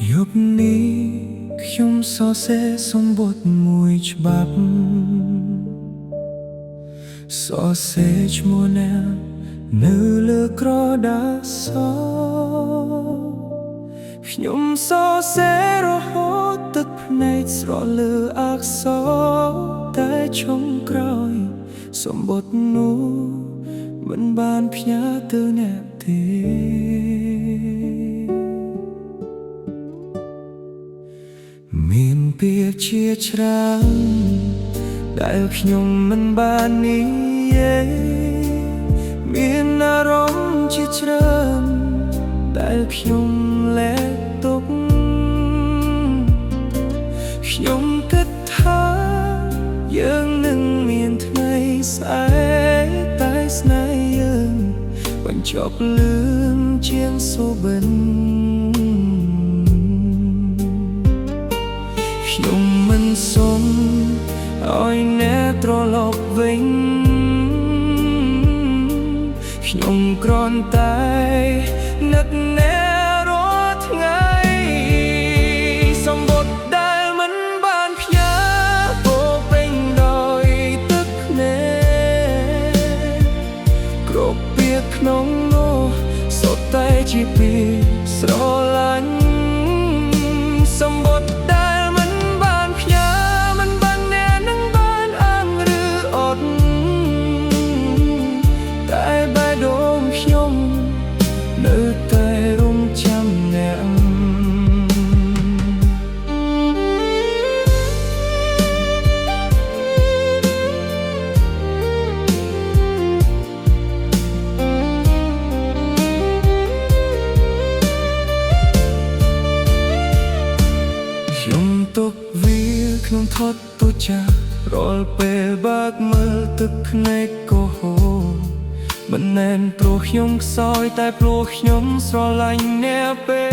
យប់នេះខ្ញុំសរសេរសំបុត្រមួយច្បាប់សរសេរឈ្មោះអ្នកនៅលើក្រដាសខ្ញុំសរសេររហូតទឹកភ្នែកស្រលើអក្សរតែចុងក្រោយសំបុត្រនោះមិនបានផ្ញើទៅអ្នកទេមានពាក្យជាច្រើនដែលខ្ញុំមិនបាននិយាយមានអារម្មណ៍ជាច្រើនដែលខ្ញុំលែងទុកខ្ញុំគិតថាយើងនឹងមានថ្ងៃស្អែកតែស្នេហ៍យើងបញ្ចប់លឿនជាងសូបិនខ្ញុំមិនសុំឲ្យអ្នកត្រឡប់វិញខ្ញុំគ្រាន់តែនឹកអ្នករាល់ថ្ងៃសំបុត្រដែលមិនបានផ្ញើពោពេញដោយទឹកភ្នែកគ្រប់ពាក្យក្នុងនោះសុទ្ធតែជាពាក្យស្រឡាញ់សំបុត្រដែលមិនបានផ្ញើមិនបានអ្នកនឹងបានអានឬអត់តែបេះដូងខ្ញុំនៅតែរងចាំអ្នកខ្ញុំទុកវាក្នុងថតទូចាស់រាល់ពេលបើកមើលទឹកភ្នែកក៏ហូរមិនមែនព្រោះខ្ញុំខ្សោយតែព្រោះខ្ញុំស្រឡាញ់អ្នកពេ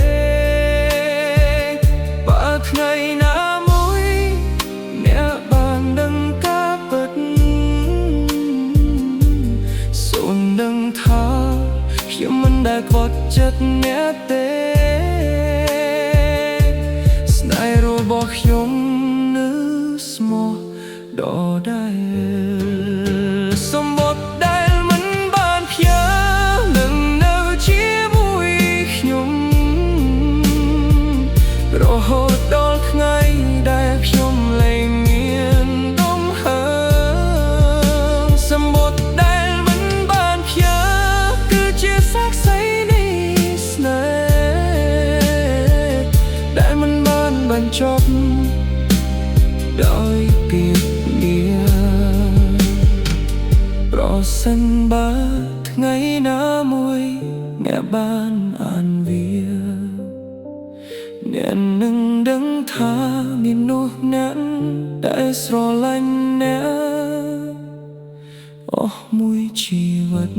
កបើថ្ងៃណាមួយអ្នកបានដឹងការពិតសូមដឹងថាខ្ញុំមិនដែលខ្វល់ចិត្តអ្នកទេស្នេហ៍របស់ខ្ញុំនៅស្មោះដដែលសំបុត្រដែលមិនបានផ្ញើនឹងនៅជាមួយខ្ញុំរហូតដល់ថ្ងៃដែលខ្ញុំលែងមានដង្ហើមសំបុត្រដែលមិនបានផ្ញើគឺជាសាក្សីនៃស្នេហ៍ដែលមិនបានបញ្ចប់ដោយពាក្យលាប្រសិនបើថ្ងៃណាមួយអ្នកបានអានវាអ្នកនឹងដឹងថាមាននោះអ្នកដែលស្រឡាញ់អ្នកអស់មួយជីវិត